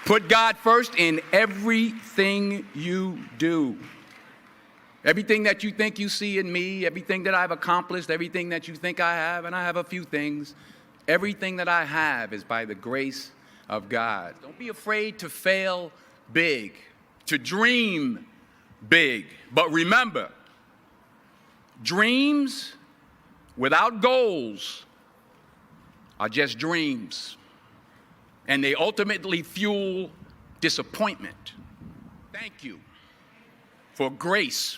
Put God first in everything you do. Everything that you think you see in me, everything that I've accomplished, everything that you think I have, and I have a few things, everything that I have is by the grace of God. Don't be afraid to fail big, to dream big. But remember, dreams without goals are just dreams. And they ultimately fuel disappointment. Thank you for grace.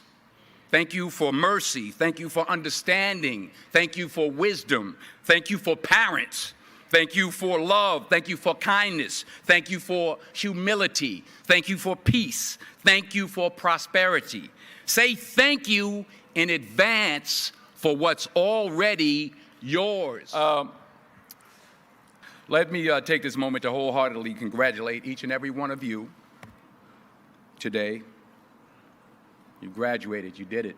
Thank you for mercy. Thank you for understanding. Thank you for wisdom. Thank you for parents. Thank you for love. Thank you for kindness. Thank you for humility. Thank you for peace. Thank you for prosperity. Say thank you in advance for what's already yours. Let me take this moment to wholeheartedly congratulate each and every one of you today. You graduated, you did it.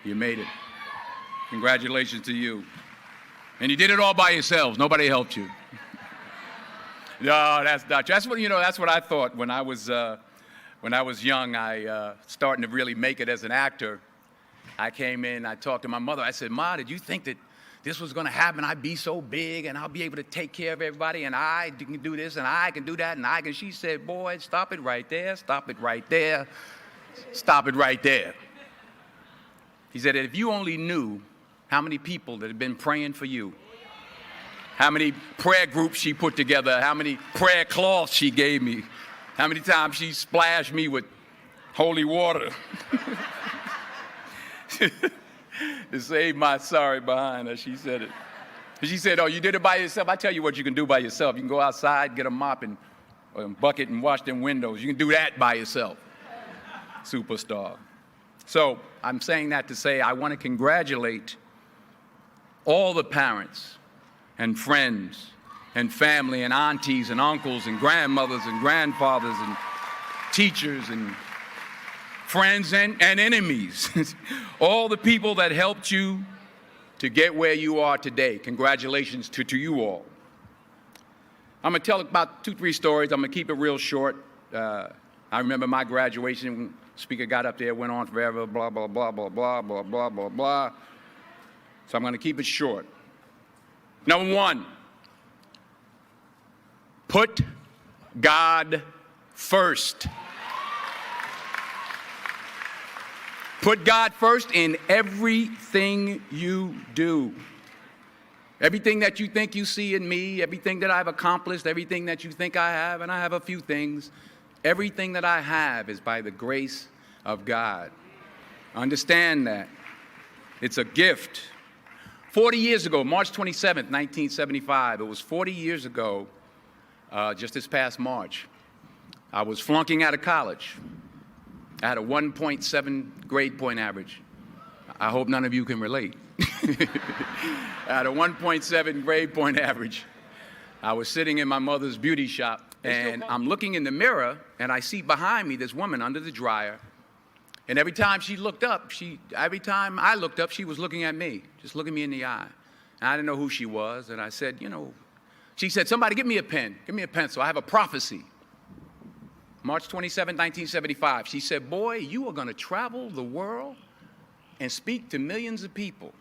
You made it. Congratulations to you. And you did it all by yourselves. Nobody helped you. No, that's not true. That's what I thought when I was young. Starting to really make it as an actor. I came in, I talked to my mother. I said, Ma, did you think that this was going to happen? I'd be so big and I'll be able to take care of everybody and I can do this and I can do that and I can. She said, boy, stop it right there, stop it right there, stop it right there. He said, if you only knew how many people that have been praying for you, how many prayer groups she put together, how many prayer cloths she gave me, how many times she splashed me with holy water. To save my sorry behind her, she said it. She said, oh, you did it by yourself? I tell you what you can do by yourself. You can go outside, get a mop and a bucket and wash them windows. You can do that by yourself. Superstar. So I'm saying that to say I want to congratulate all the parents and friends and family and aunties and uncles and grandmothers and grandfathers and teachers and friends and enemies, all the people that helped you to get where you are today. Congratulations to you all. I'm going to tell about 2-3 stories. I'm going to keep it real short. I remember my graduation. Speaker got up there, went on forever, blah, blah, blah, blah, blah, blah, blah, blah, blah. So I'm going to keep it short. Number 1, put God first. Put God first in everything you do. Everything that you think you see in me, everything that I've accomplished, everything that you think I have, and I have a few things, everything that I have is by the grace of God. Understand that. It's a gift. 40 years ago, March 27th, 1975, it was 40 years ago, just this past March, I was flunking out of college. I had a 1.7 grade point average. I hope none of you can relate. I had a 1.7 grade point average. I was sitting in my mother's beauty shop, and I'm looking in the mirror, and I see behind me this woman under the dryer. And every time she looked up, every time I looked up, she was looking at me, just looking me in the eye. And I didn't know who she was, and I said, she said, somebody give me a pen, give me a pencil, I have a prophecy. March 27, 1975, she said, boy, you are going to travel the world and speak to millions of people.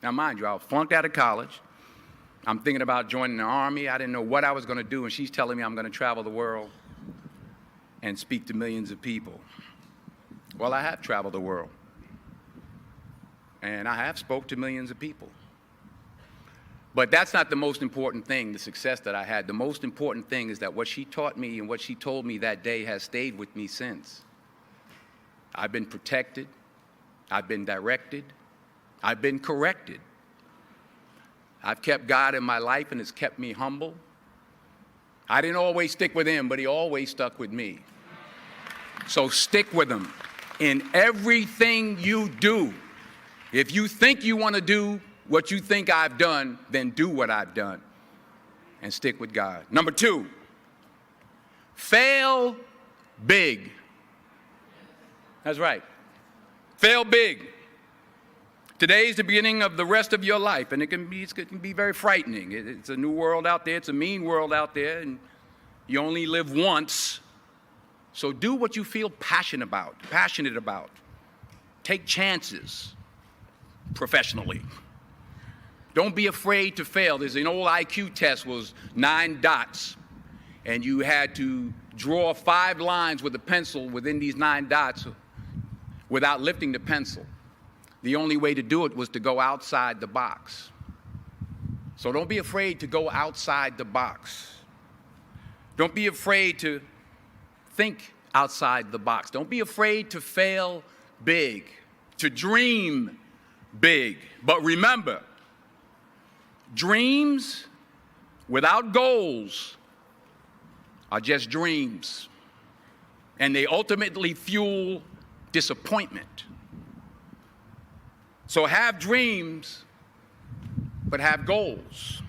Now, mind you, I was flunked out of college. I'm thinking about joining the Army. I didn't know what I was going to do, and she's telling me I'm going to travel the world and speak to millions of people. Well, I have traveled the world, and I have spoke to millions of people. But that's not the most important thing, the success that I had. The most important thing is that what she taught me and what she told me that day has stayed with me since. I've been protected. I've been directed. I've been corrected. I've kept God in my life, and it's kept me humble. I didn't always stick with him, but he always stuck with me. So stick with him in everything you do. If you think you want to do what you think I've done, then do what I've done and stick with God. Number 2, Fail big. That's right. Fail big. Today is the beginning of the rest of your life, and it can be very frightening. It's a new world out there. It's a mean world out there, and you only live once. So do what you feel passionate about. Take chances professionally. Don't be afraid to fail. There's an old IQ test, was 9 dots, and you had to draw 5 lines with a pencil within these 9 dots without lifting the pencil. The only way to do it was to go outside the box. So don't be afraid to go outside the box. Don't be afraid to think outside the box. Don't be afraid to fail big, to dream big. But remember, dreams without goals are just dreams, and they ultimately fuel disappointment. So have dreams, but have goals.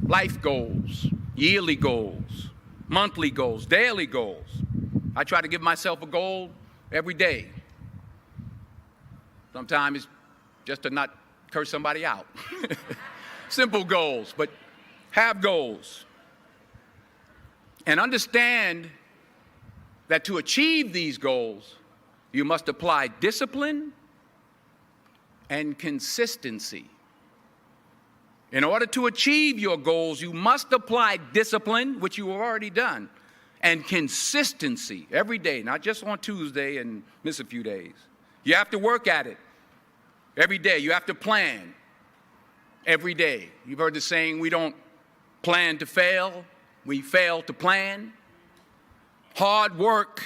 Life goals, yearly goals, monthly goals, daily goals. I try to give myself a goal every day. Sometimes it's just to not curse somebody out. Simple goals, but have goals. And understand that to achieve these goals, you must apply discipline and consistency. In order to achieve your goals, you must apply discipline, which you have already done, and consistency every day, not just on Tuesday and miss a few days. You have to work at it every day. You have to plan every day. You've heard the saying, we don't plan to fail, we fail to plan. Hard work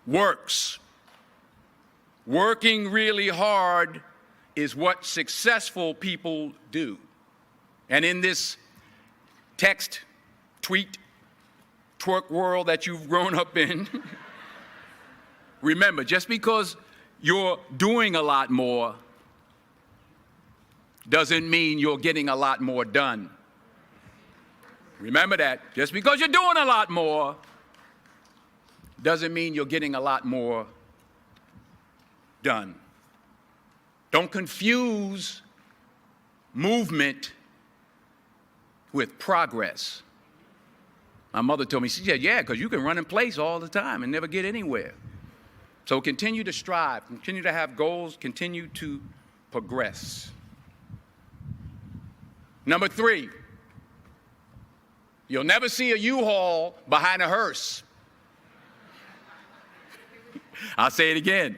works. Working really hard is what successful people do. And in this text, tweet, twerk world that you've grown up in, remember, just because you're doing a lot more doesn't mean you're getting a lot more done. Remember that. Just because you're doing a lot more doesn't mean you're getting a lot more done. Don't confuse movement with progress. My mother told me, she said, yeah, because you can run in place all the time and never get anywhere. So continue to strive, continue to have goals, continue to progress. Number 3, you'll never see a U-Haul behind a hearse. I'll say it again.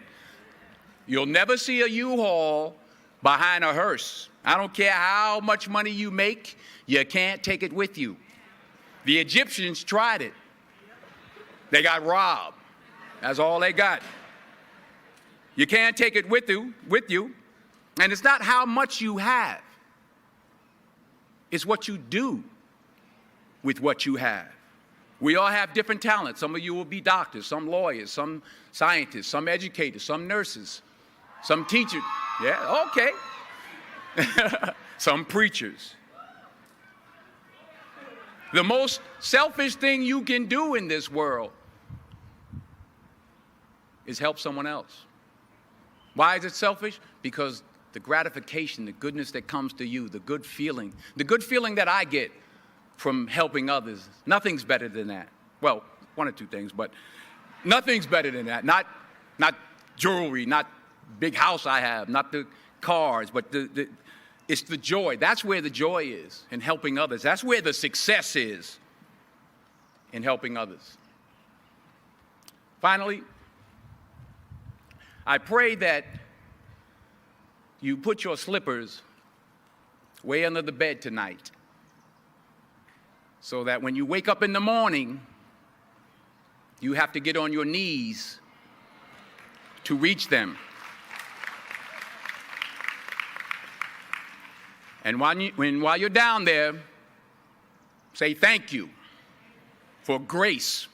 You'll never see a U-Haul behind a hearse. I don't care how much money you make, you can't take it with you. The Egyptians tried it. They got robbed. That's all they got. You can't take it with you. And it's not how much you have. It's what you do with what you have. We all have different talents. Some of you will be doctors, some lawyers, some scientists, some educators, some nurses, some teachers. Yeah, okay. Some preachers. The most selfish thing you can do in this world is help someone else. Why is it selfish? Because the gratification, the goodness that comes to you, the good feeling that I get from helping others, nothing's better than that. Well, 1 or 2 things, but nothing's better than that. Not jewelry, not big house I have, not the cars, but it's the joy. That's where the joy is, in helping others. That's where the success is, in helping others. Finally, I pray that you put your slippers way under the bed tonight, so that when you wake up in the morning, you have to get on your knees to reach them. And while you're down there, say thank you for grace.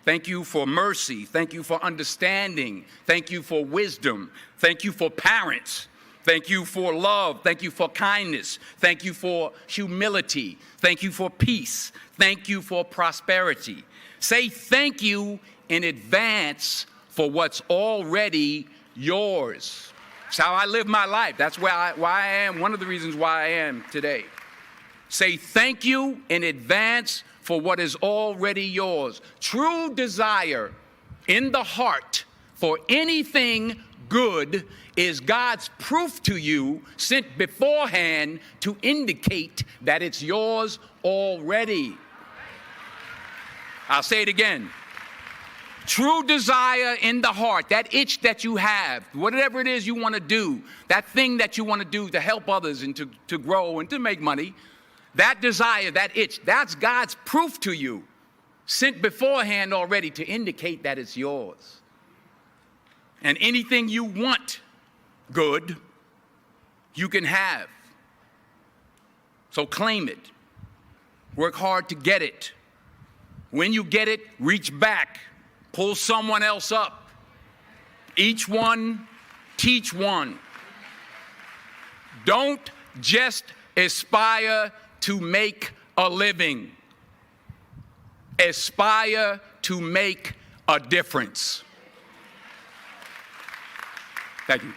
Thank you for mercy. Thank you for understanding. Thank you for wisdom. Thank you for parents. Thank you for love. Thank you for kindness. Thank you for humility. Thank you for peace. Thank you for prosperity. Say thank you in advance for what's already yours. That's how I live my life. That's why I am, one of the reasons why I am today. Say thank you in advance for what is already yours. True desire in the heart for anything good is God's proof to you, sent beforehand to indicate that it's yours already. I'll say it again. True desire in the heart, that itch that you have, whatever it is you want to do, that thing that you want to do to help others and to grow and to make money, that desire, that itch, that's God's proof to you, sent beforehand already to indicate that it's yours. And anything you want good, you can have. So claim it. Work hard to get it. When you get it, reach back. Pull someone else up. Each one, teach one. Don't just aspire to make a living. Aspire to make a difference. Thank you.